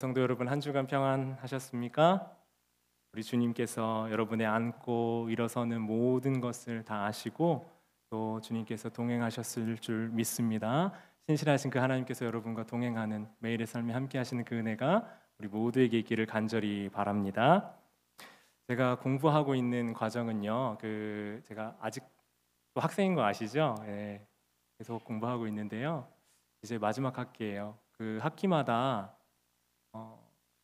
성도 여러분, 한 주간 평안하셨습니까? 우리 주님께서 여러분의 앉고 일어서는 모든 것을 다 아시고 또 주님께서 동행하셨을 줄 믿습니다. 신실하신 그 하나님께서 여러분과 동행하는 매일의 삶에 함께 하시는 그 은혜가 우리 모두에게 있기를 간절히 바랍니다. 제가 공부하고 있는 과정은요, 제가 아직 또 학생인 거 아시죠? 예, 계속 공부하고 있는데요. 이제 마지막 학기예요. 그 학기마다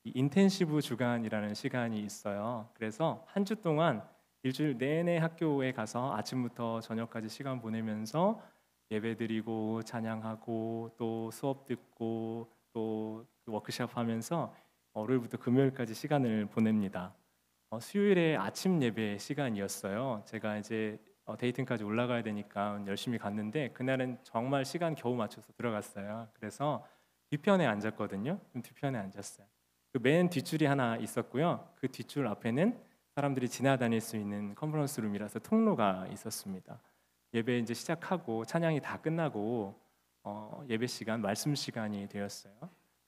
이 인텐시브 주간이라는 시간이 있어요. 그래서 한 주 동안 일주일 내내 학교에 가서 아침부터 저녁까지 시간 보내면서 예배드리고 찬양하고 또 수업 듣고 또 워크숍 하면서 월요일부터 금요일까지 시간을 보냅니다. 수요일에 아침 예배 시간이었어요. 제가 이제 데이팅까지 올라가야 되니까 열심히 갔는데 그날은 정말 시간 겨우 맞춰서 들어갔어요. 그래서 뒤편에 앉았거든요. 좀 뒤편에 앉았어요. 그 맨 뒷줄이 하나 있었고요. 그 뒷줄 앞에는 사람들이 지나다닐 수 있는 컨퍼런스 룸이라서 통로가 있었습니다. 예배 이제 시작하고 찬양이 다 끝나고 예배 시간, 말씀 시간이 되었어요.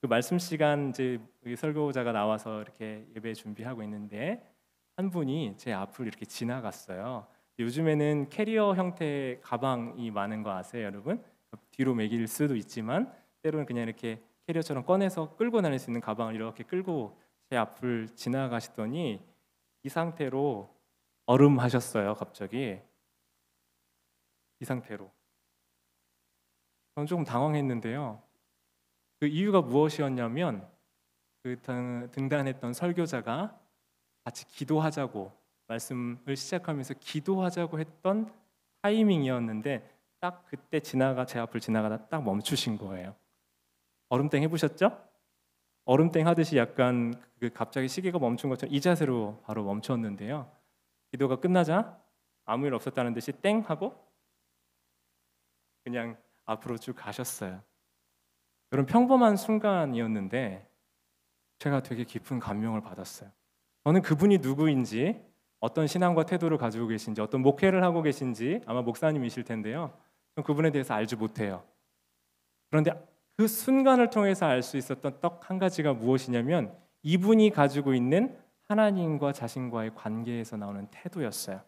그 말씀 시간 이제 설교자가 나와서 이렇게 예배 준비하고 있는데 한 분이 제 앞을 이렇게 지나갔어요. 요즘에는 캐리어 형태의 가방이 많은 거 아세요, 여러분? 뒤로 매길 수도 있지만 때로는 그냥 이렇게 캐리어처럼 꺼내서 끌고 다닐 수 있는 가방을 이렇게 끌고 제 앞을 지나가시더니 이 상태로 얼음하셨어요. 갑자기 이 상태로. 저는 조금 당황했는데요. 그 이유가 무엇이었냐면 그 등단했던 설교자가 같이 기도하자고 말씀을 시작하면서 기도하자고 했던 타이밍이었는데 딱 그때 제 앞을 지나가다 딱 멈추신 거예요. 얼음땡 해보셨죠? 얼음땡 하듯이 약간 갑자기 시계가 멈춘 것처럼 이 자세로 바로 멈췄는데요. 기도가 끝나자 아무 일 없었다는 듯이 땡 하고 그냥 앞으로 쭉 가셨어요. 그런 평범한 순간이었는데 제가 되게 깊은 감명을 받았어요. 저는 그분이 누구인지, 어떤 신앙과 태도를 가지고 계신지, 어떤 목회를 하고 계신지 아마 목사님이실 텐데요. 전 그분에 대해서 알지 못해요. 그런데 그 순간을 통해서 알 수 있었던 딱 한 가지가 무엇이냐면 이분이 가지고 있는 하나님과 자신과의 관계에서 나오는 태도였어요.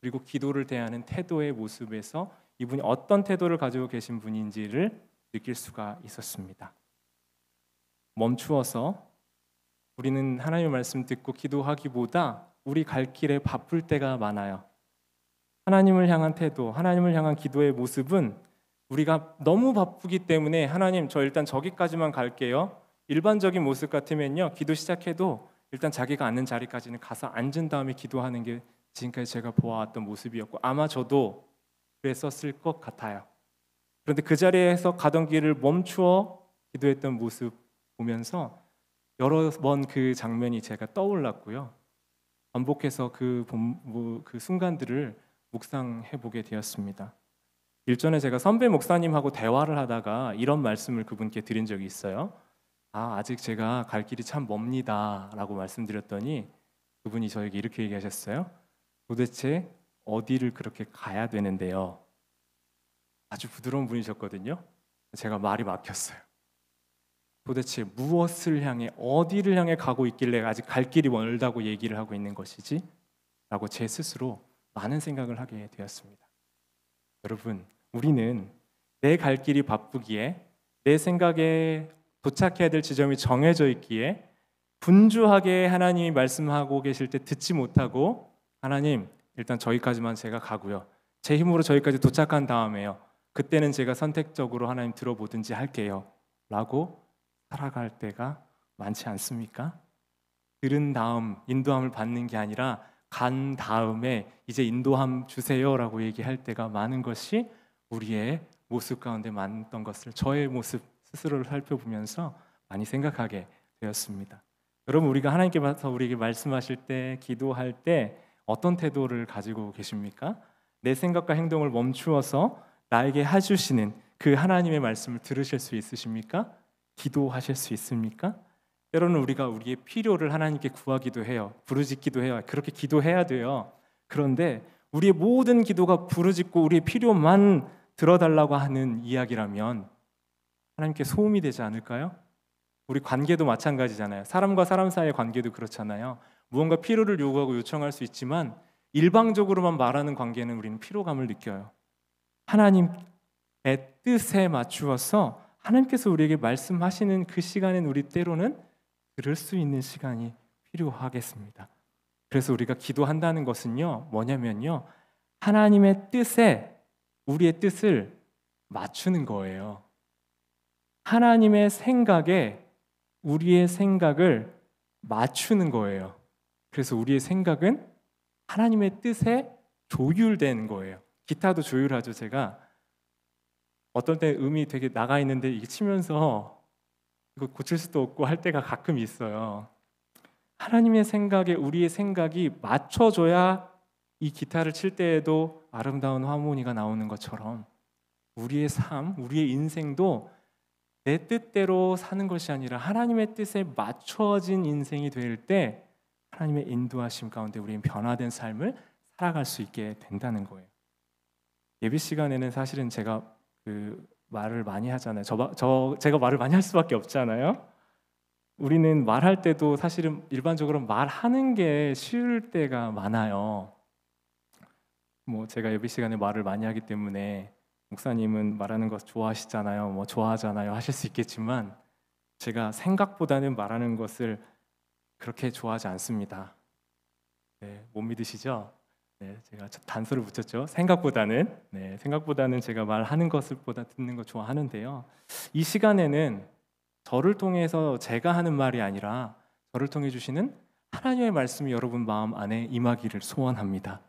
그리고 기도를 대하는 태도의 모습에서 이분이 어떤 태도를 가지고 계신 분인지를 느낄 수가 있었습니다. 멈추어서 우리는 하나님의 말씀 듣고 기도하기보다 우리 갈 길에 바쁠 때가 많아요. 하나님을 향한 태도, 하나님을 향한 기도의 모습은 우리가 너무 바쁘기 때문에 하나님 저 일단 저기까지만 갈게요. 일반적인 모습 같으면요. 기도 시작해도 일단 자기가 앉는 자리까지는 가서 앉은 다음에 기도하는 게 지금까지 제가 보아왔던 모습이었고 아마 저도 그랬었을 것 같아요. 그런데 그 자리에서 가던 길을 멈추어 기도했던 모습 보면서 여러 번 그 장면이 제가 떠올랐고요. 반복해서 그 순간들을 묵상해 보게 되었습니다. 일전에 제가 선배 목사님하고 대화를 하다가 이런 말씀을 그분께 드린 적이 있어요. 아직 제가 갈 길이 참 멉니다 라고 말씀드렸더니 그분이 저에게 이렇게 얘기하셨어요. 도대체 어디를 그렇게 가야 되는데요? 아주 부드러운 분이셨거든요. 제가 말이 막혔어요. 도대체 무엇을 향해 어디를 향해 가고 있길래 아직 갈 길이 멀다고 얘기를 하고 있는 것이지? 라고 제 스스로 많은 생각을 하게 되었습니다. 여러분, 우리는 내 갈 길이 바쁘기에 내 생각에 도착해야 될 지점이 정해져 있기에 분주하게 하나님이 말씀하고 계실 때 듣지 못하고 하나님 일단 저기까지만 제가 가고요. 제 힘으로 저기까지 도착한 다음에요. 그때는 제가 선택적으로 하나님 들어보든지 할게요. 라고 살아갈 때가 많지 않습니까? 들은 다음 인도함을 받는 게 아니라 간 다음에 이제 인도함 주세요라고 얘기할 때가 많은 것이 우리의 모습 가운데 많았던 것을 저의 모습 스스로를 살펴보면서 많이 생각하게 되었습니다. 여러분, 우리가 하나님께 와서 우리에게 말씀하실 때, 기도할 때 어떤 태도를 가지고 계십니까? 내 생각과 행동을 멈추어서 나에게 해주시는 그 하나님의 말씀을 들으실 수 있으십니까? 기도하실 수 있습니까? 때로는 우리가 우리의 필요를 하나님께 구하기도 해요. 부르짖기도 해요. 그렇게 기도해야 돼요. 그런데 우리의 모든 기도가 부르짖고 우리의 필요만 들어달라고 하는 이야기라면 하나님께 소음이 되지 않을까요? 우리 관계도 마찬가지잖아요. 사람과 사람 사이의 관계도 그렇잖아요. 무언가 필요를 요구하고 요청할 수 있지만 일방적으로만 말하는 관계는 우리는 피로감을 느껴요. 하나님의 뜻에 맞추어서 하나님께서 우리에게 말씀하시는 그 시간엔 우리 때로는 들을 수 있는 시간이 필요하겠습니다. 그래서 우리가 기도한다는 것은요, 뭐냐면요, 하나님의 뜻에 우리의 뜻을 맞추는 거예요. 하나님의 생각에 우리의 생각을 맞추는 거예요. 그래서 우리의 생각은 하나님의 뜻에 조율된 거예요. 기타도 조율하죠. 제가 어떤 때 음이 되게 나가 있는데 이게 치면서 이거 고칠 수도 없고 할 때가 가끔 있어요. 하나님의 생각에 우리의 생각이 맞춰줘야 이 기타를 칠 때에도 아름다운 하모니가 나오는 것처럼 우리의 삶, 우리의 인생도 내 뜻대로 사는 것이 아니라 하나님의 뜻에 맞춰진 인생이 될 때 하나님의 인도하심 가운데 우리는 변화된 삶을 살아갈 수 있게 된다는 거예요. 예배 시간에는 사실은 제가 말을 많이 하잖아요. 제가 말을 많이 할 수밖에 없잖아요. 우리는 말할 때도 사실은 일반적으로 말하는 게 쉬울 때가 많아요. 제가 예배 시간에 말을 많이 하기 때문에 목사님은 말하는 거 좋아하시잖아요. 좋아하잖아요. 하실 수 있겠지만 제가 생각보다는 말하는 것을 그렇게 좋아하지 않습니다. 네, 못 믿으시죠? 네, 제가 단서를 붙였죠. 생각보다는 제가 말하는 것보다 듣는 거 좋아하는데요. 이 시간에는 저를 통해서 제가 하는 말이 아니라 저를 통해 주시는 하나님의 말씀이 여러분 마음 안에 임하기를 소원합니다.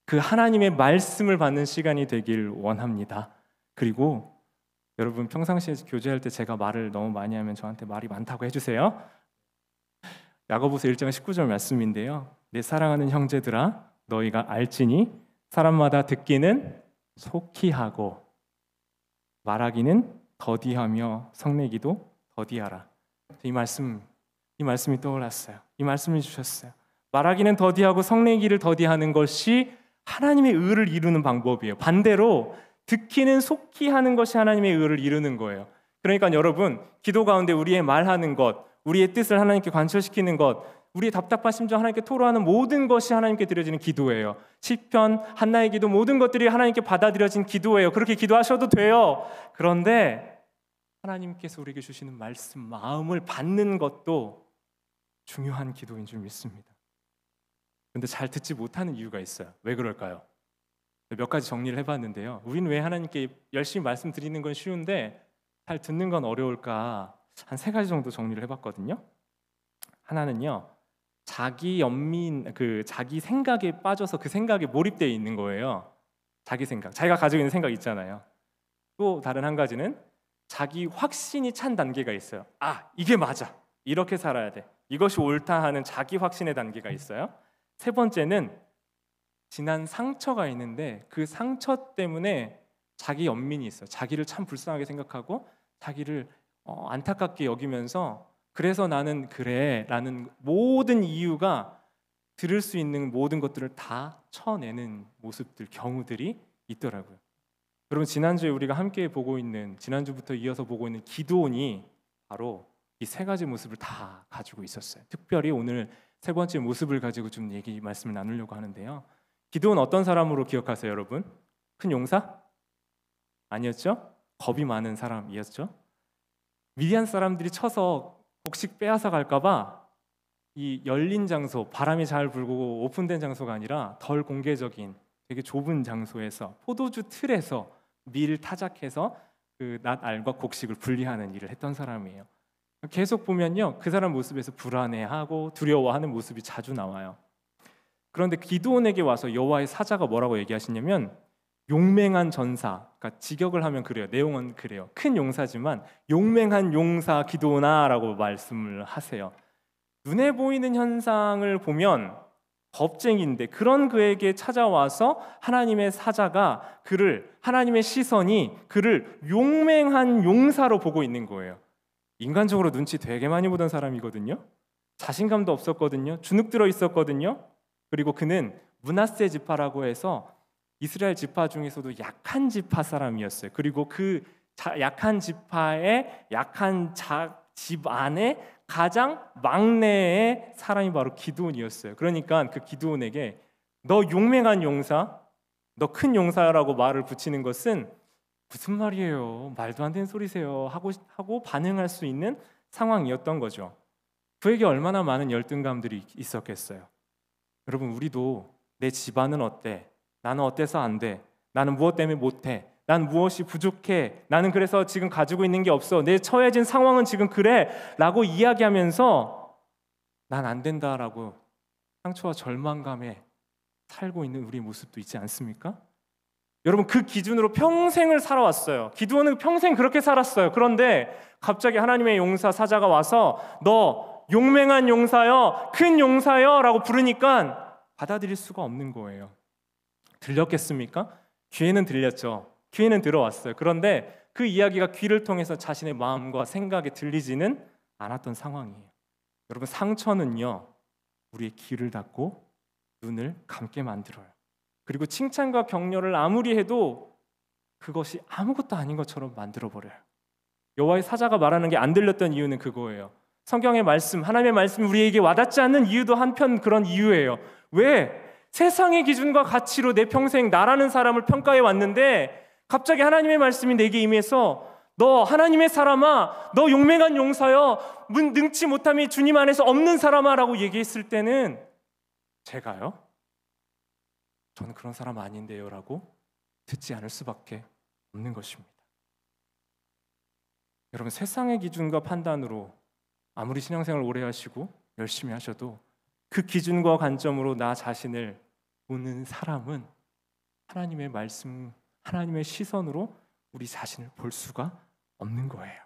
그 하나님의 말씀을 받는 시간이 되길 원합니다. 그리고 여러분 평상시에 교제할 때 제가 말을 너무 많이 하면 저한테 말이 많다고 해주세요. 야고보서 1장 19절 말씀인데요. 내 사랑하는 형제들아 너희가 알지니 사람마다 듣기는 속히 하고 말하기는 더디하며 성내기도 더디하라. 이 말씀이 떠올랐어요. 이 말씀을 주셨어요. 말하기는 더디하고 성내기를 더디하는 것이 하나님의 의를 이루는 방법이에요. 반대로 듣기는 속히 하는 것이 하나님의 의를 이루는 거예요. 그러니까 여러분, 기도 가운데 우리의 말하는 것, 우리의 뜻을 하나님께 관철시키는 것, 우리의 답답한 심정 하나님께 토로하는 모든 것이 하나님께 드려지는 기도예요. 시편, 한나의 기도, 모든 것들이 하나님께 받아들여진 기도예요. 그렇게 기도하셔도 돼요. 그런데 하나님께서 우리에게 주시는 말씀, 마음을 받는 것도 중요한 기도인 줄 믿습니다. 그런데 잘 듣지 못하는 이유가 있어요. 왜 그럴까요? 몇 가지 정리를 해봤는데요. 우리는 왜 하나님께 열심히 말씀드리는 건 쉬운데 잘 듣는 건 어려울까? 한 3가지 정도 정리를 해봤거든요. 하나는요, 자기 생각에 빠져서 그 생각에 몰입되어 있는 거예요. 자기 생각, 자기가 가지고 있는 생각 있잖아요. 또 다른 한 가지는 자기 확신이 찬 단계가 있어요. 이게 맞아, 이렇게 살아야 돼, 이것이 옳다 하는 자기 확신의 단계가 있어요. 3번째는 지난 상처가 있는데 그 상처 때문에 자기 연민이 있어요. 자기를 참 불쌍하게 생각하고 자기를 안타깝게 여기면서 그래서 나는 그래 라는 모든 이유가 들을 수 있는 모든 것들을 다 쳐내는 모습들, 경우들이 있더라고요. 여러분, 지난주에 우리가 함께 지난주부터 이어서 보고 있는 기드온이 바로 이 3가지 모습을 다 가지고 있었어요. 특별히 오늘 3번째 모습을 가지고 좀 말씀을 나누려고 하는데요. 기드온 어떤 사람으로 기억하세요, 여러분? 큰 용사? 아니었죠? 겁이 많은 사람이었죠? 미디안 사람들이 쳐서 곡식 빼앗아 갈까봐 이 열린 장소, 바람이 잘 불고 오픈된 장소가 아니라 덜 공개적인 되게 좁은 장소에서 포도주 틀에서 밀 타작해서 그 낫알과 곡식을 분리하는 일을 했던 사람이에요. 계속 보면요, 그 사람 모습에서 불안해하고 두려워하는 모습이 자주 나와요. 그런데 기드온에게 와서 여호와의 사자가 뭐라고 얘기하시냐면 용맹한 전사, 그러니까 직역을 하면 그래요. 내용은 그래요. 큰 용사지만 용맹한 용사 기드온아라고 말씀을 하세요. 눈에 보이는 현상을 보면 겁쟁이인데 그런 그에게 찾아와서 하나님의 사자가 하나님의 시선이 그를 용맹한 용사로 보고 있는 거예요. 인간적으로 눈치 되게 많이 보던 사람이거든요. 자신감도 없었거든요. 주눅 들어 있었거든요. 그리고 그는 므낫세 지파라고 해서 이스라엘 지파 중에서도 약한 지파 사람이었어요. 그리고 그 약한 지파의 약한 집 안에 가장 막내의 사람이 바로 기드온이었어요. 그러니까 그 기드온에게 너 용맹한 용사, 너 큰 용사라고 말을 붙이는 것은 무슨 말이에요? 말도 안 되는 소리세요. 하고 반응할 수 있는 상황이었던 거죠. 그에게 얼마나 많은 열등감들이 있었겠어요. 여러분, 우리도 내 집안은 어때? 나는 어때서 안 돼? 나는 무엇 때문에 못해? 난 무엇이 부족해? 나는 그래서 지금 가지고 있는 게 없어. 내 처해진 상황은 지금 그래 라고 이야기하면서 난 안 된다라고 상처와 절망감에 살고 있는 우리의 모습도 있지 않습니까? 여러분, 그 기준으로 평생을 살아왔어요. 기드온은 평생 그렇게 살았어요. 그런데 갑자기 하나님의 용사 사자가 와서 너 용맹한 용사여, 큰 용사여 라고 부르니까 받아들일 수가 없는 거예요. 들렸겠습니까? 귀에는 들렸죠. 귀에는 들어왔어요. 그런데 그 이야기가 귀를 통해서 자신의 마음과 생각에 들리지는 않았던 상황이에요. 여러분, 상처는요, 우리의 귀를 닫고 눈을 감게 만들어요. 그리고 칭찬과 격려를 아무리 해도 그것이 아무것도 아닌 것처럼 만들어버려요. 여호와의 사자가 말하는 게 안 들렸던 이유는 그거예요. 성경의 말씀, 하나님의 말씀이 우리에게 와닿지 않는 이유도 한편 그런 이유예요. 왜? 세상의 기준과 가치로 내 평생 나라는 사람을 평가해 왔는데 갑자기 하나님의 말씀이 내게 임해서 너 하나님의 사람아, 너 용맹한 용사여, 능치 못함이 주님 안에서 없는 사람아 라고 얘기했을 때는 제가요? 저는 그런 사람 아닌데요 라고 듣지 않을 수밖에 없는 것입니다. 여러분, 세상의 기준과 판단으로 아무리 신앙생활을 오래 하시고 열심히 하셔도 그 기준과 관점으로 나 자신을 보는 사람은 하나님의 말씀, 하나님의 시선으로 우리 자신을 볼 수가 없는 거예요.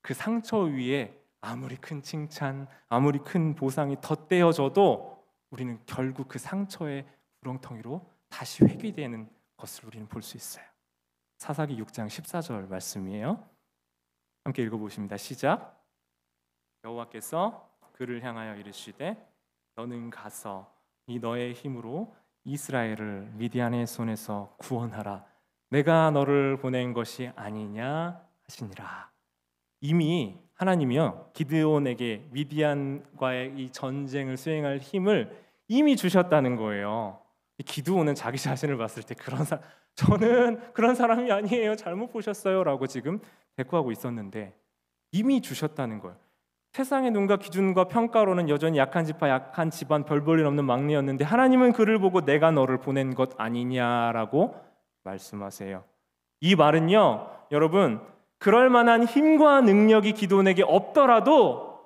그 상처 위에 아무리 큰 칭찬, 아무리 큰 보상이 덧대어져도 우리는 결국 그 상처의 구렁텅이로 다시 회귀되는 것을 우리는 볼 수 있어요. 사사기 6장 14절 말씀이에요. 함께 읽어보십니다. 시작. 여호와께서 그를 향하여 이르시되 너는 가서 이 너의 힘으로 이스라엘을 미디안의 손에서 구원하라. 내가 너를 보낸 것이 아니냐 하시니라. 이미 하나님이요, 기드온에게 미디안과의 이 전쟁을 수행할 힘을 이미 주셨다는 거예요. 기드온은 자기 자신을 봤을 때 저는 그런 사람이 아니에요, 잘못 보셨어요 라고 지금 대꾸하고 있었는데 이미 주셨다는 거예요. 세상의 눈과 기준과 평가로는 여전히 약한 지파, 약한 집안, 별 볼 일 없는 막내였는데 하나님은 그를 보고 내가 너를 보낸 것 아니냐라고 말씀하세요. 이 말은요, 여러분, 그럴 만한 힘과 능력이 기드온에게 없더라도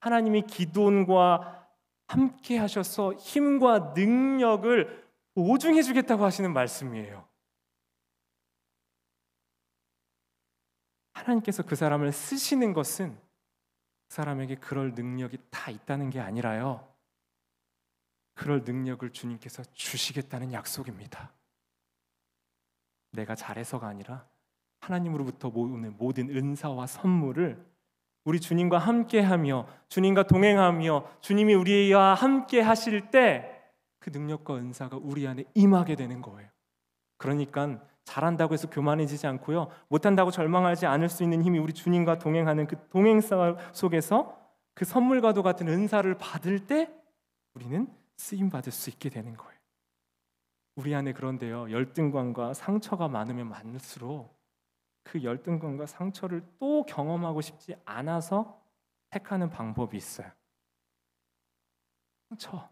하나님이 기드온과 함께 하셔서 힘과 능력을 보증해 주겠다고 하시는 말씀이에요. 하나님께서 그 사람을 쓰시는 것은 그 사람에게 그럴 능력이 다 있다는 게 아니라요, 그럴 능력을 주님께서 주시겠다는 약속입니다. 내가 잘해서가 아니라 하나님으로부터 오는 모든 은사와 선물을 우리 주님과 함께하며 주님과 동행하며 주님이 우리와 함께 하실 때 그 능력과 은사가 우리 안에 임하게 되는 거예요. 그러니까 잘한다고 해서 교만해지지 않고요, 못한다고 절망하지 않을 수 있는 힘이 우리 주님과 동행하는 그 동행사 속에서 그 선물과도 같은 은사를 받을 때 우리는 쓰임받을 수 있게 되는 거예요. 우리 안에 그런데요, 열등감과 상처가 많으면 많을수록 그 열등감과 상처를 또 경험하고 싶지 않아서 택하는 방법이 있어요. 상처,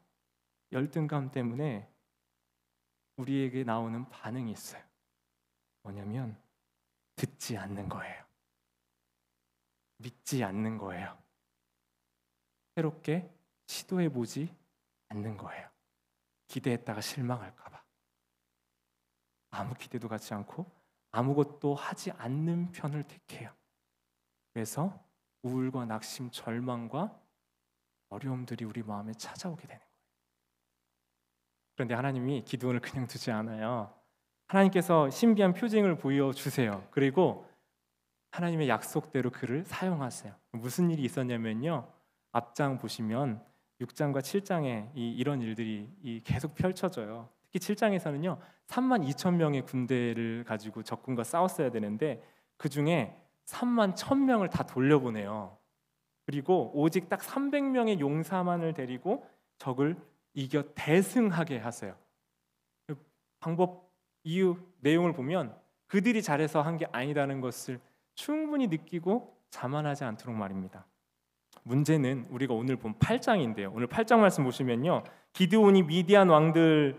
열등감 때문에 우리에게 나오는 반응이 있어요. 뭐냐면 듣지 않는 거예요. 믿지 않는 거예요. 새롭게 시도해보지 않는 거예요. 기대했다가 실망할까 봐. 아무 기대도 갖지 않고 아무것도 하지 않는 편을 택해요. 그래서 우울과 낙심, 절망과 어려움들이 우리 마음에 찾아오게 되는 거예요. 그런데 하나님이 기드온을 그냥 두지 않아요. 하나님께서 신비한 표징을 보여주세요. 그리고 하나님의 약속대로 그를 사용하세요. 무슨 일이 있었냐면요, 앞장 보시면 6장과 7장에 이런 일들이 계속 펼쳐져요. 특히 7장에서는요 32,000명의 군대를 가지고 적군과 싸웠어야 되는데 그 중에 3만 1,000명을 다 돌려보내요. 그리고 오직 딱 300명의 용사만을 데리고 적을 이겨 대승하게 하세요. 그 방법, 이유, 내용을 보면 그들이 잘해서 한 게 아니다는 것을 충분히 느끼고 자만하지 않도록 말입니다. 문제는 우리가 오늘 본 8장인데요. 오늘 8장 말씀 보시면요, 기드온이 미디안 왕들이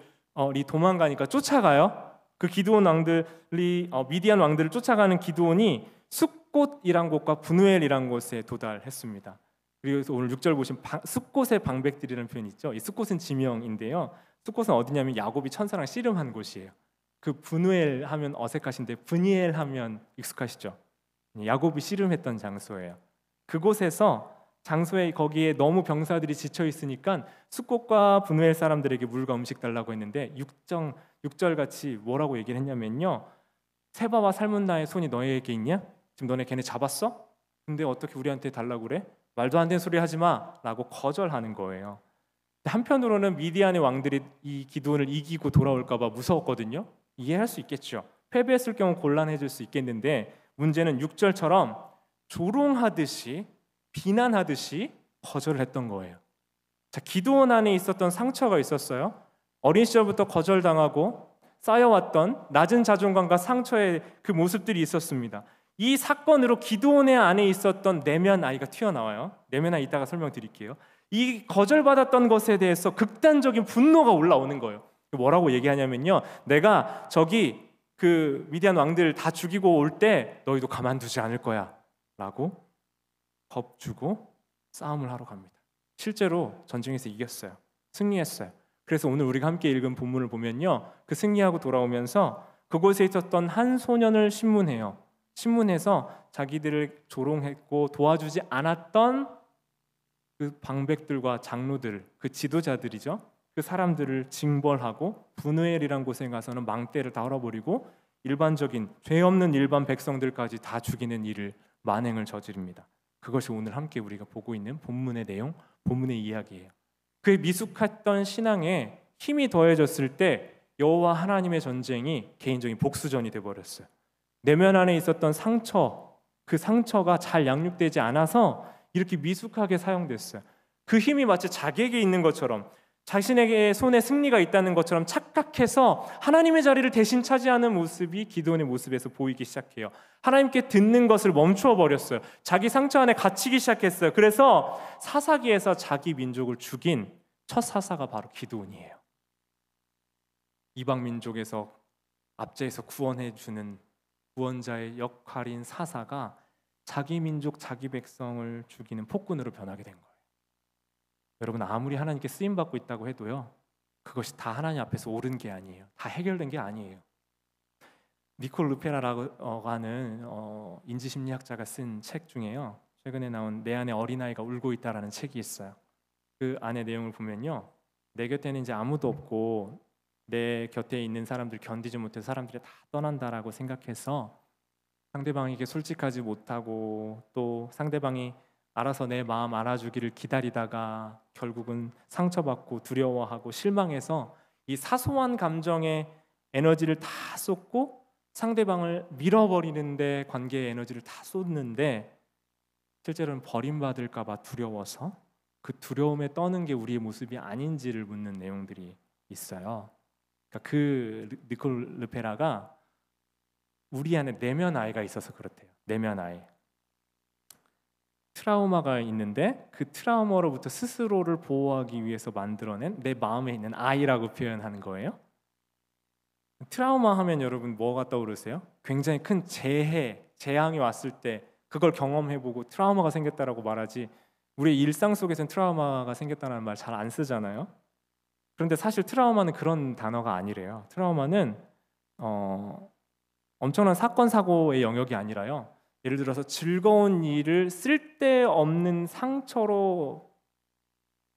도망가니까 쫓아가요. 그 기드온 왕들이 미디안 왕들을 쫓아가는 기드온이 숫곳이란 곳과 브누엘이란 곳에 도달했습니다. 그래서 오늘 6절 보시면 숫곳의 방백들이라는 표현이 있죠. 이 숫곳은 지명인데요. 숫곳은 어디냐면 야곱이 천사랑 씨름한 곳이에요. 그 브누엘 하면 어색하신데 브니엘 하면 익숙하시죠. 야곱이 씨름했던 장소예요. 그곳에서 장소에 거기에 너무 병사들이 지쳐 있으니까 숫곳과 브누엘 사람들에게 물과 음식 달라고 했는데 6절 같이 뭐라고 얘기를 했냐면요, 세바와 살문나의 손이 너희에게 있냐? 지금 너네 걔네 잡았어? 근데 어떻게 우리한테 달라고 그래? 말도 안 되는 소리 하지 마 라고 거절하는 거예요. 한편으로는 미디안의 왕들이 이 기드온을 이기고 돌아올까 봐 무서웠거든요. 이해할 수 있겠죠. 패배했을 경우 곤란해질 수 있겠는데 문제는 6절처럼 조롱하듯이 비난하듯이 거절을 했던 거예요. 자, 기드온 안에 있었던 상처가 있었어요. 어린 시절부터 거절당하고 쌓여왔던 낮은 자존감과 상처의 그 모습들이 있었습니다. 이 사건으로 기드온의 안에 있었던 내면 아이가 튀어나와요. 내면 아이 이따가 설명드릴게요. 이 거절받았던 것에 대해서 극단적인 분노가 올라오는 거예요. 뭐라고 얘기하냐면요, 내가 저기 그 미디안 왕들 다 죽이고 올 때 너희도 가만두지 않을 거야 라고 겁주고 싸움을 하러 갑니다. 실제로 전쟁에서 이겼어요. 승리했어요. 그래서 오늘 우리가 함께 읽은 본문을 보면요, 그 승리하고 돌아오면서 그곳에 있었던 한 소년을 신문해요. 신문해서 자기들을 조롱했고 도와주지 않았던 그 방백들과 장로들, 그 지도자들이죠, 그 사람들을 징벌하고 브누엘이란 곳에 가서는 망대를 다 헐어버리고 일반적인 죄 없는 일반 백성들까지 다 죽이는 일을 만행을 저지릅니다. 그것이 오늘 함께 우리가 보고 있는 본문의 내용, 본문의 이야기예요. 그의 미숙했던 신앙에 힘이 더해졌을 때 여호와 하나님의 전쟁이 개인적인 복수전이 되어버렸어요. 내면 안에 있었던 상처, 그 상처가 잘 양육되지 않아서 이렇게 미숙하게 사용됐어요. 그 힘이 마치 자기에게 있는 것처럼, 자신에게 손에 승리가 있다는 것처럼 착각해서 하나님의 자리를 대신 차지하는 모습이 기드온의 모습에서 보이기 시작해요. 하나님께 듣는 것을 멈추어 버렸어요. 자기 상처 안에 갇히기 시작했어요. 그래서 사사기에서 자기 민족을 죽인 첫 사사가 바로 기드온이에요. 이방 민족에서 압제해서 구원해 주는 구원자의 역할인 사사가 자기 민족, 자기 백성을 죽이는 폭군으로 변하게 된 거예요. 여러분, 아무리 하나님께 쓰임받고 있다고 해도요, 그것이 다 하나님 앞에서 옳은 게 아니에요. 다 해결된 게 아니에요. 니콜 르페라라고 하는 인지심리학자가 쓴 책 중에요, 최근에 나온 내 안에 어린아이가 울고 있다라는 책이 있어요. 그 안에 내용을 보면요, 내 곁에는 이제 아무도 없고 내 곁에 있는 사람들 견디지 못해서 사람들이 다 떠난다라고 생각해서 상대방에게 솔직하지 못하고 또 상대방이 알아서 내 마음 알아주기를 기다리다가 결국은 상처받고 두려워하고 실망해서 이 사소한 감정에 에너지를 다 쏟고 상대방을 밀어버리는데 관계에 에너지를 다 쏟는데 실제로는 버림받을까 봐 두려워서 그 두려움에 떠는 게 우리의 모습이 아닌지를 묻는 내용들이 있어요. 그러니까 그 니콜 르페라가 우리 안에 내면 아이가 있어서 그렇대요. 내면 아이. 트라우마가 있는데 그 트라우마로부터 스스로를 보호하기 위해서 만들어낸 내 마음에 있는 아이라고 표현하는 거예요. 트라우마 하면 여러분 뭐가 떠오르세요? 굉장히 큰 재앙이 왔을 때 그걸 경험해보고 트라우마가 생겼다라고 말하지, 우리의 일상 속에서는 트라우마가 생겼다는 말 잘 안 쓰잖아요. 그런데 사실 트라우마는 그런 단어가 아니래요. 트라우마는 엄청난 사건 사고의 영역이 아니라요, 예를 들어서 즐거운 일을 쓸데없는 상처로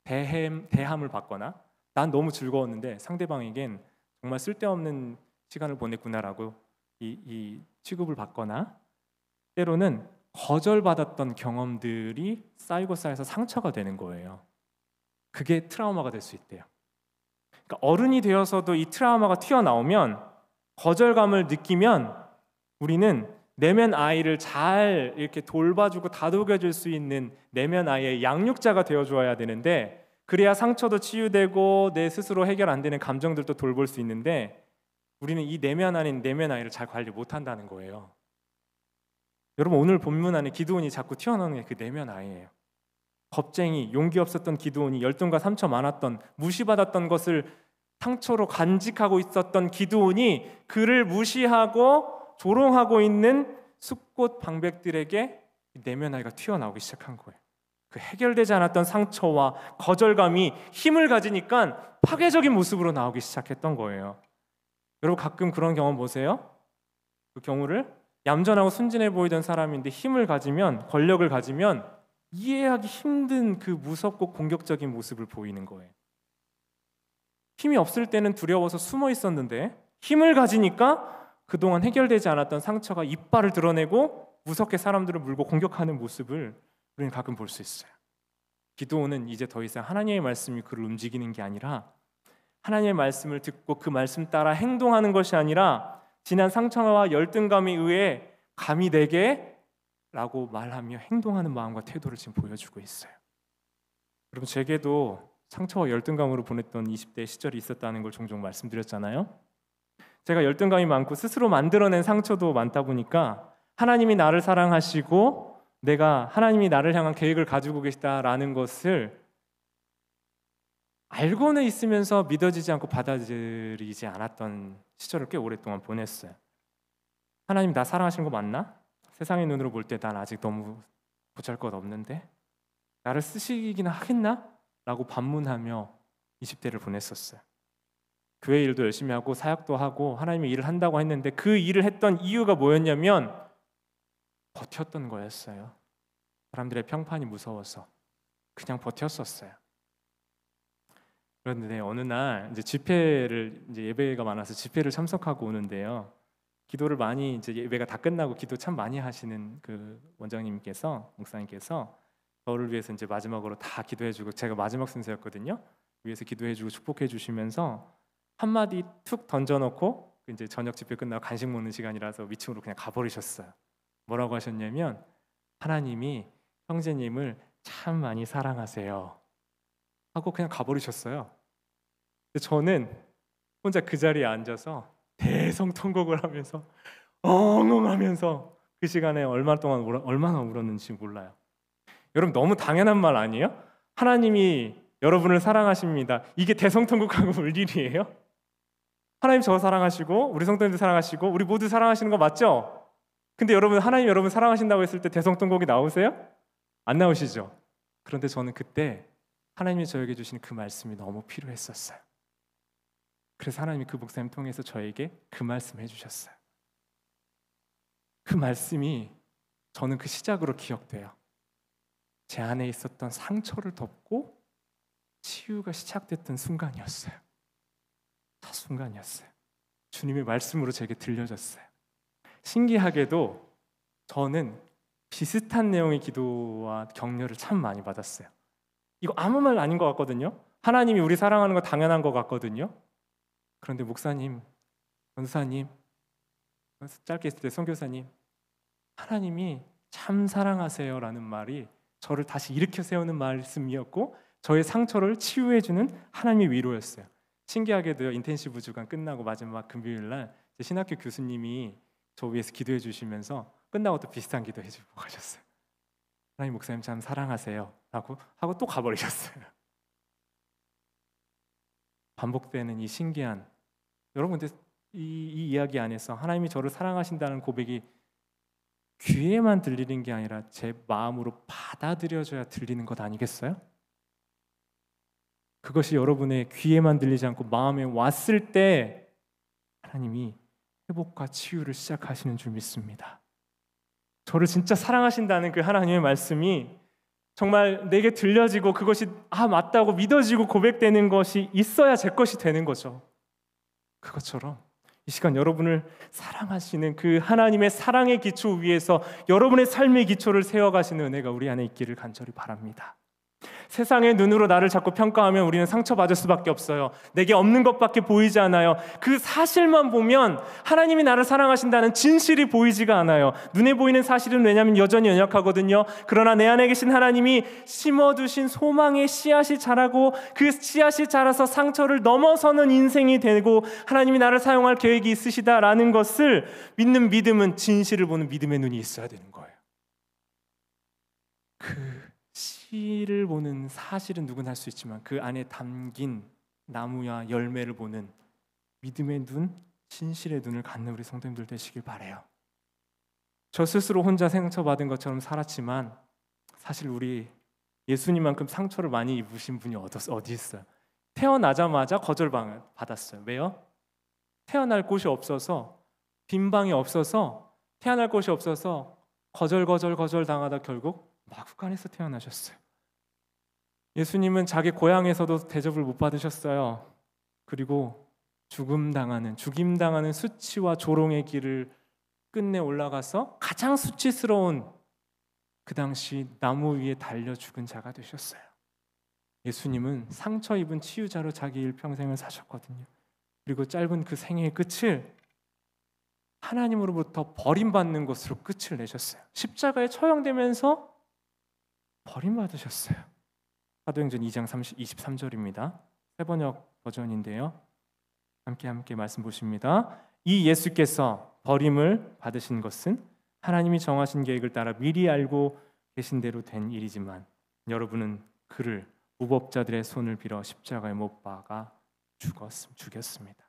대함을 받거나, 난 너무 즐거웠는데 상대방에겐 정말 쓸데없는 시간을 보냈구나라고 이 취급을 받거나, 때로는 거절받았던 경험들이 쌓이고 쌓여서 상처가 되는 거예요. 그게 트라우마가 될 수 있대요. 그러니까 어른이 되어서도 이 트라우마가 튀어나오면, 거절감을 느끼면 우리는 내면 아이를 잘 이렇게 돌봐주고 다독여줄 수 있는 내면 아이의 양육자가 되어줘야 되는데, 그래야 상처도 치유되고 내 스스로 해결 안 되는 감정들도 돌볼 수 있는데, 우리는 이 내면 아닌 내면 아이를 잘 관리 못한다는 거예요. 여러분, 오늘 본문 안에 기드온이 자꾸 튀어나오는 게 그 내면 아이예요. 겁쟁이, 용기 없었던 기드온이, 열등과 상처 많았던, 무시받았던 것을 상처로 간직하고 있었던 기드온이 그를 무시하고 조롱하고 있는 숫꽃 방백들에게 내면 아이가 튀어나오기 시작한 거예요. 그 해결되지 않았던 상처와 거절감이 힘을 가지니까 파괴적인 모습으로 나오기 시작했던 거예요. 여러분, 가끔 그런 경험 보세요? 그 경우를 얌전하고 순진해 보이던 사람인데 힘을 가지면, 권력을 가지면 이해하기 힘든 그 무섭고 공격적인 모습을 보이는 거예요. 힘이 없을 때는 두려워서 숨어 있었는데 힘을 가지니까 그동안 해결되지 않았던 상처가 이빨을 드러내고 무섭게 사람들을 물고 공격하는 모습을 우리는 가끔 볼 수 있어요. 기드온은 이제 더 이상 하나님의 말씀이 그를 움직이는 게 아니라, 하나님의 말씀을 듣고 그 말씀 따라 행동하는 것이 아니라, 지난 상처와 열등감에 의해 감히 내게 라고 말하며 행동하는 마음과 태도를 지금 보여주고 있어요. 여러분, 제게도 상처와 열등감으로 보냈던 20대 시절이 있었다는 걸 종종 말씀드렸잖아요. 제가 열등감이 많고 스스로 만들어낸 상처도 많다 보니까 하나님이 나를 사랑하시고 내가 하나님이 나를 향한 계획을 가지고 계시다라는 것을 알고는 있으면서 믿어지지 않고 받아들이지 않았던 시절을 꽤 오랫동안 보냈어요. 하나님 나 사랑하시는 거 맞나? 세상의 눈으로 볼 때 난 아직 너무 보잘것없는데 나를 쓰시기나 하겠나? 라고 반문하며 20대를 보냈었어요. 교회 일도 열심히 하고 사역도 하고 하나님의 일을 한다고 했는데, 그 일을 했던 이유가 뭐였냐면 버텼던 거였어요. 사람들의 평판이 무서워서 그냥 버텼었어요. 그런데 어느 날 이제 집회를, 이제 예배가 많아서 집회를 참석하고 오는데요. 기도를 많이, 이제 예배가 다 끝나고 기도 참 많이 하시는 그 원장님께서, 목사님께서 저를 위해서 이제 마지막으로 다 기도해주고, 제가 마지막 순서였거든요. 위해서 기도해주고 축복해주시면서 한마디 툭 던져놓고 이제 저녁 집회 끝나고 간식 먹는 시간이라서 위층으로 그냥 가버리셨어요. 뭐라고 하셨냐면, 하나님이 형제님을 참 많이 사랑하세요 하고 그냥 가버리셨어요. 근데 저는 혼자 그 자리에 앉아서 대성통곡을 하면서 엉엉하면서 그 시간에 얼마나 울었는지 몰라요. 여러분, 너무 당연한 말 아니에요? 하나님이 여러분을 사랑하십니다. 이게 대성통곡하고 울 일이에요? 하나님 저 사랑하시고 우리 성도님들 사랑하시고 우리 모두 사랑하시는 거 맞죠? 근데 여러분, 하나님 여러분 사랑하신다고 했을 때 대성통곡이 나오세요? 안 나오시죠? 그런데 저는 그때 하나님이 저에게 주신 그 말씀이 너무 필요했었어요. 그래서 하나님이 그 목사님 통해서 저에게 그 말씀을 해주셨어요. 그 말씀이 저는 그 시작으로 기억돼요. 제 안에 있었던 상처를 덮고 치유가 시작됐던 순간이었어요. 첫 순간이었어요. 주님의 말씀으로 제게 들려졌어요. 신기하게도 저는 비슷한 내용의 기도와 격려를 참 많이 받았어요. 이거 아무 말 아닌 것 같거든요. 하나님이 우리 사랑하는 거 당연한 것 같거든요. 그런데 목사님, 전사님, 짧게 있을 때 선교사님, 하나님이 참 사랑하세요라는 말이 저를 다시 일으켜 세우는 말씀이었고, 저의 상처를 치유해주는 하나님의 위로였어요. 신기하게도요, 인텐시브 주간 끝나고 마지막 금요일날 신학교 교수님이 저 위해서 기도해 주시면서 끝나고 또 비슷한 기도해 주고 가셨어요. 하나님 목사님 참 사랑하세요 라고 하고 또 가버리셨어요. 반복되는 이 신기한, 여러분, 근데 이 이야기 안에서 하나님이 저를 사랑하신다는 고백이 귀에만 들리는 게 아니라 제 마음으로 받아들여져야 들리는 것 아니겠어요? 그것이 여러분의 귀에만 들리지 않고 마음에 왔을 때 하나님이 회복과 치유를 시작하시는 줄 믿습니다. 저를 진짜 사랑하신다는 그 하나님의 말씀이 정말 내게 들려지고 그것이 맞다고 믿어지고 고백되는 것이 있어야 제 것이 되는 거죠. 그것처럼 이 시간 여러분을 사랑하시는 그 하나님의 사랑의 기초 위에서 여러분의 삶의 기초를 세워가시는 은혜가 우리 안에 있기를 간절히 바랍니다. 세상의 눈으로 나를 자꾸 평가하면 우리는 상처받을 수밖에 없어요. 내게 없는 것밖에 보이지 않아요. 그 사실만 보면 하나님이 나를 사랑하신다는 진실이 보이지가 않아요. 눈에 보이는 사실은 왜냐하면 여전히 연약하거든요. 그러나 내 안에 계신 하나님이 심어두신 소망의 씨앗이 자라고 그 씨앗이 자라서 상처를 넘어서는 인생이 되고 하나님이 나를 사용할 계획이 있으시다라는 것을 믿는 믿음은 진실을 보는 믿음의 눈이 있어야 되는 거예요. 그 씨를 보는 사실은 누구나 할 수 있지만 그 안에 담긴 나무야 열매를 보는 믿음의 눈, 진실의 눈을 갖는 우리 성도님들 되시길 바라요. 저 스스로 혼자 상처받은 것처럼 살았지만 사실 우리 예수님만큼 상처를 많이 입으신 분이 어디 있어요? 태어나자마자 거절방을 받았어요. 왜요? 태어날 곳이 없어서, 빈 방이 없어서, 태어날 곳이 없어서 거절 당하다 결국 마구간에서 태어나셨어요. 예수님은 자기 고향에서도 대접을 못 받으셨어요. 그리고 죽임당하는 수치와 조롱의 길을 끝내 올라가서 가장 수치스러운 그 당시 나무 위에 달려 죽은 자가 되셨어요. 예수님은 상처 입은 치유자로 자기 일평생을 사셨거든요. 그리고 짧은 그 생애의 끝을 하나님으로부터 버림받는 것으로 끝을 내셨어요. 십자가에 처형되면서 버림받으셨어요. 사도행전 2장 23절입니다. 세번역 버전인데요. 함께 말씀 보십니다. 이 예수께서 버림을 받으신 것은 하나님이 정하신 계획을 따라 미리 알고 계신 대로 된 일이지만 여러분은 그를 무법자들의 손을 빌어 십자가에 못 박아 죽였습니다.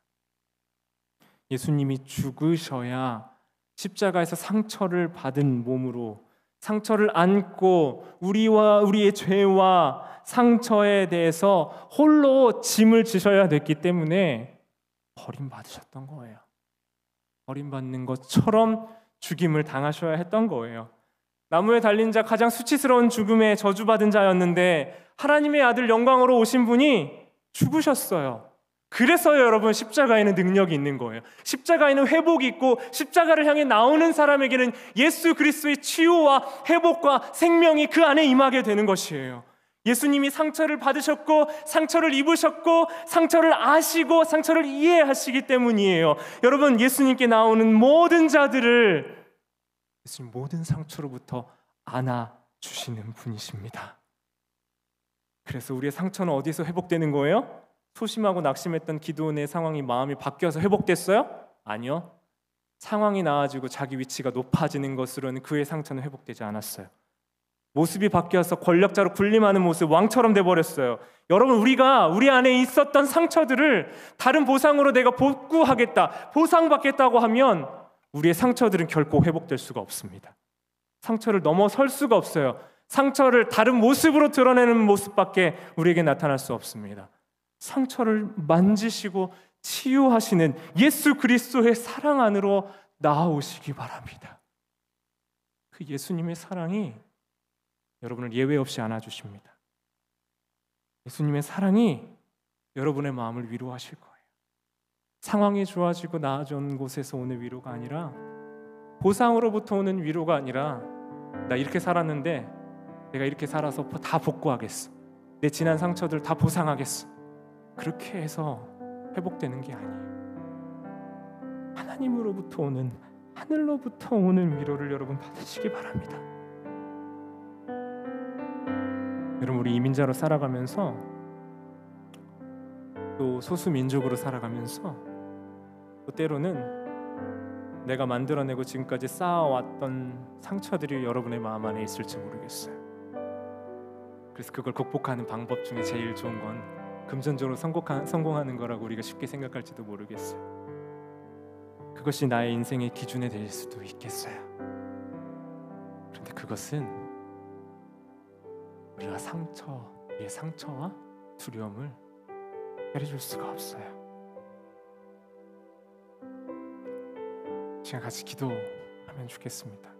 예수님이 죽으셔야 십자가에서 상처를 받은 몸으로 상처를 안고 우리와 우리의 죄와 상처에 대해서 홀로 짐을 지셔야 됐기 때문에 버림받으셨던 거예요. 버림받는 것처럼 죽임을 당하셔야 했던 거예요. 나무에 달린 자 가장 수치스러운 죽음에 저주받은 자였는데 하나님의 아들 영광으로 오신 분이 죽으셨어요. 그래서 여러분 십자가에는 능력이 있는 거예요. 십자가에는 회복이 있고 십자가를 향해 나오는 사람에게는 예수 그리스도의 치유와 회복과 생명이 그 안에 임하게 되는 것이에요. 예수님이 상처를 받으셨고 상처를 입으셨고 상처를 아시고 상처를 이해하시기 때문이에요. 여러분 예수님께 나오는 모든 자들을 예수님 모든 상처로부터 안아주시는 분이십니다. 그래서 우리의 상처는 어디서 회복되는 거예요? 소심하고 낙심했던 기도원의 상황이 마음이 바뀌어서 회복됐어요? 아니요. 상황이 나아지고 자기 위치가 높아지는 것으로는 그의 상처는 회복되지 않았어요. 모습이 바뀌어서 권력자로 군림하는 모습, 왕처럼 돼버렸어요. 여러분 우리가 우리 안에 있었던 상처들을 다른 보상으로 내가 복구하겠다, 보상받겠다고 하면 우리의 상처들은 결코 회복될 수가 없습니다. 상처를 넘어설 수가 없어요. 상처를 다른 모습으로 드러내는 모습밖에 우리에게 나타날 수 없습니다. 상처를 만지시고 치유하시는 예수 그리스도의 사랑 안으로 나아오시기 바랍니다. 그 예수님의 사랑이 여러분을 예외 없이 안아주십니다. 예수님의 사랑이 여러분의 마음을 위로하실 거예요. 상황이 좋아지고 나아진 곳에서 오는 위로가 아니라 보상으로부터 오는 위로가 아니라 나 이렇게 살았는데 내가 이렇게 살아서 다 복구하겠어. 내 지난 상처들 다 보상하겠어. 그렇게 해서 회복되는 게 아니에요. 하나님으로부터 오는 하늘로부터 오는 위로를 여러분 받으시기 바랍니다. 여러분 우리 이민자로 살아가면서 또 소수민족으로 살아가면서 또 때로는 내가 만들어내고 지금까지 쌓아왔던 상처들이 여러분의 마음 안에 있을지 모르겠어요. 그래서 그걸 극복하는 방법 중에 제일 좋은 건 금전적으로 성공하는 거라고 우리가 쉽게 생각할지도 모르겠어요. 그것이 나의 인생의 기준이 될 수도 있겠어요. 그런데 그것은 우리가 우리의 상처와 두려움을 해결해줄 수가 없어요. 지금 같이 기도하면 좋겠습니다.